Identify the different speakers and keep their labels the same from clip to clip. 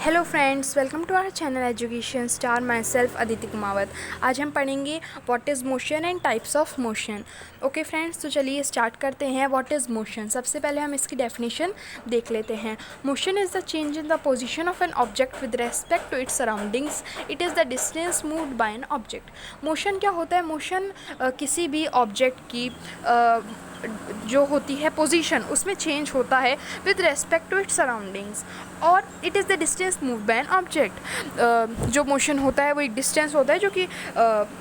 Speaker 1: Hello friends, welcome to our channel education star. Myself Aditi Kumawat. आज हम पढ़ेंगे what is motion and types of motion. Okay friends, तो चलिए start करते हैं। What is motion? सबसे पहले हम इसकी डेफिनेशन देख लेते हैं। Motion is the change in the position of an object with respect to its surroundings. It is the distance moved by an object. Motion क्या होता है? मोशन किसी भी ऑब्जेक्ट की जो होती है पोजीशन, उसमें चेंज होता है with respect to its surroundings, और it is the distance move by an object. जो मोशन होता है वो एक डिस्टेंस होता है जो कि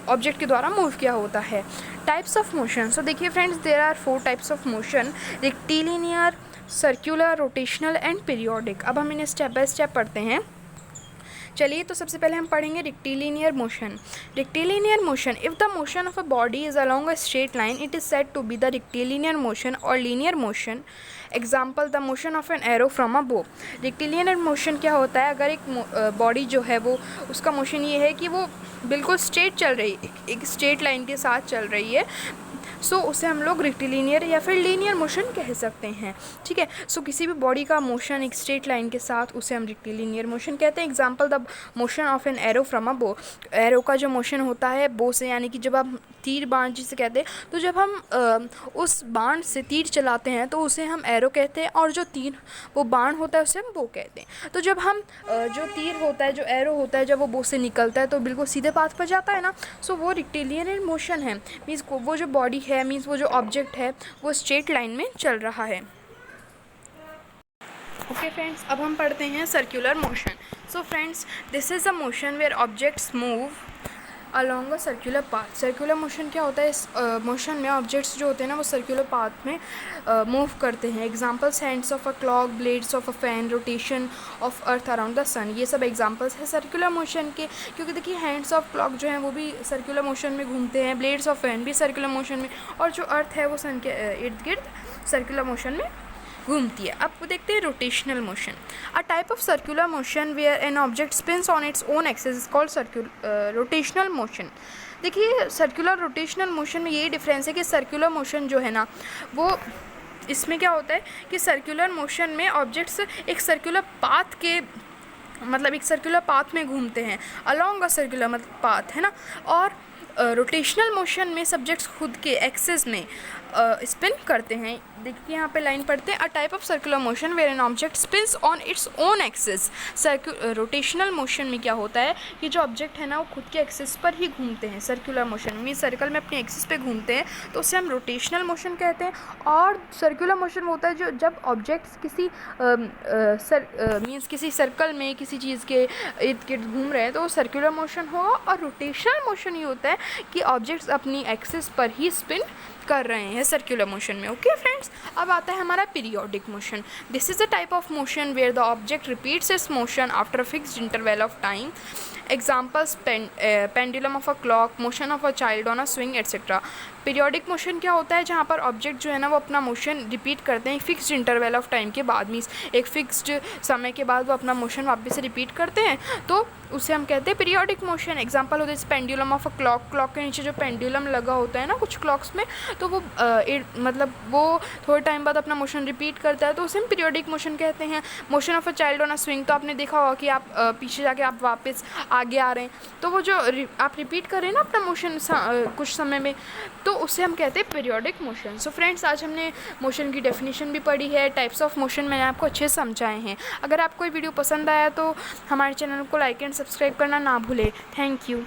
Speaker 1: ऑब्जेक्ट के द्वारा मूव किया होता है। Types of motion. सो देखिए friends, there are 4 types of motion: rectilinear, circular, rotational and periodic. अब हम इन्हें स्टेप बाय स्टेप पढ़ते हैं। चलिए, तो सबसे पहले हम पढ़ेंगे rectilinear motion. Rectilinear motion, if the motion of a body is along a straight line, it is said to be the rectilinear motion और linear motion. Example, the motion of an arrow from a bow. Rectilinear motion क्या होता है? अगर एक body जो है वो, उसका मोशन ये है कि वो बिल्कुल स्ट्रेट चल रही है, एक स्ट्रेट लाइन के साथ चल रही है, सो उसे हम लोग रेक्टिलिनियर या फिर लीनियर मोशन कह सकते हैं। ठीक है, सो किसी भी बॉडी का मोशन एक स्ट्रेट लाइन के साथ, उसे हम रेक्टिलिनियर मोशन कहते हैं। Example, the motion of an arrow from a बो। एरो का जो मोशन होता है बो से, यानी कि जब आप तीर बाण जिसे कहते हैं, तो जब हम उस बाण से तीर चलाते हैं तो उसे हम एरो कहते हैं, और जो तीर वो बाण होता है उसे हम बो कहते हैं। तो जब हम जो तीर होता है, जो एरो होता है, जब वो बो से निकलता है तो बिल्कुल सीधे पाथ पर जाता है ना, सो वो रेक्टिलिनियर मोशन है। मीन्स वो जो बॉडी है, मीन्स वो जो ऑब्जेक्ट है, वो स्ट्रेट लाइन में चल रहा है। ओके फ्रेंड्स, अब हम पढ़ते हैं circular motion. So friends, this is a motion where objects move along a circular path. Circular motion क्या होता है? इस मोशन में ऑब्जेक्ट्स जो होते हैं ना, वो सर्कुलर पाथ में मूव करते हैं। Examples, hands of a clock, blades of a fan, rotation of earth around the sun. ये सब एग्जाम्पल्स हैं सर्कुलर मोशन के। क्योंकि देखिए, हैंड्स ऑफ क्लॉक जो हैं वो भी सर्कुलर मोशन में घूमते हैं, ब्लेड्स ऑफ फैन भी सर्कुलर मोशन में, और जो अर्थ है वो सन के इर्द गिर्द सर्कुलर मोशन में घूमती है। अब देखते हैं rotational motion. A type of circular motion where an object spins on its own axis is called rotational motion. देखिए, सर्कुलर रोटेशनल मोशन में यही डिफरेंस है कि सर्कुलर मोशन जो है ना, वो इसमें क्या होता है कि सर्कुलर मोशन में ऑब्जेक्ट्स एक सर्कुलर पाथ के, मतलब एक सर्कुलर पाथ में घूमते हैं, अलॉन्ग अ सर्कुलर मतलब पाथ है ना। और रोटेशनल मोशन में सब्जेक्ट्स खुद के एक्सिस में स्पिन करते हैं। देखिए यहाँ पे लाइन पढ़ते हैं। A type of circular motion where an object spins on its own axis. Rotational motion में क्या होता है कि जो ऑब्जेक्ट है ना, वो खुद के एक्सिस पर ही घूमते हैं। सर्कुलर मोशन में सर्कल में अपने एक्सिस पे घूमते हैं, तो उसे हम रोटेशनल मोशन कहते हैं। और सर्कुलर मोशन होता है जो जब ऑब्जेक्ट्स किसी मीन्स किसी सर्कल में किसी चीज़ के इर्द गिर्द घूम रहे हैं, तो वो सर्कुलर मोशन होगा। और रोटेशनल मोशन ये होता है कि ऑब्जेक्ट्स अपनी एक्सिस पर ही स्पिन कर रहे हैं सर्कुलर मोशन में। ओके फ्रेंड्स, अब आता है हमारा periodic motion. This is a type of motion where the object repeats its motion after a fixed interval of time. Examples, pendulum of a clock, motion of a child on a swing etcetera. Periodic motion क्या होता है? जहाँ पर object जो है ना, वो अपना मोशन रिपीट करते हैं फिक्स्ड इंटरवल ऑफ टाइम के बाद, मीन्स एक फिक्स्ड समय के बाद वो अपना मोशन वापस से रिपीट करते हैं, तो उसे हम कहते हैं पीरियोडिक मोशन। एग्जाम्पल होता है pendulum of a clock. Clock के नीचे जो पेंडुलम लगा होता है ना कुछ क्लॉक्स में, तो वो मतलब वो थोड़े टाइम बाद अपना मोशन रिपीट करता है, तो उसे हम पीरियोडिक मोशन कहते हैं। Motion of a child on a swing, तो आपने देखा होगा कि आप पीछे जाके आप वापस आगे आ रहे हैं, तो वो जो आप रिपीट कर रहे हैं ना अपना मोशन कुछ समय में, तो उसे हम कहते हैं पीरियोडिक मोशन। सो फ्रेंड्स, आज हमने मोशन की डेफिनेशन भी पढ़ी है, टाइप्स ऑफ मोशन मैंने आपको अच्छे से समझाए हैं। अगर आपको ये वीडियो पसंद आया तो हमारे चैनल को लाइक एंड सब्सक्राइब करना ना भूलें। Thank you.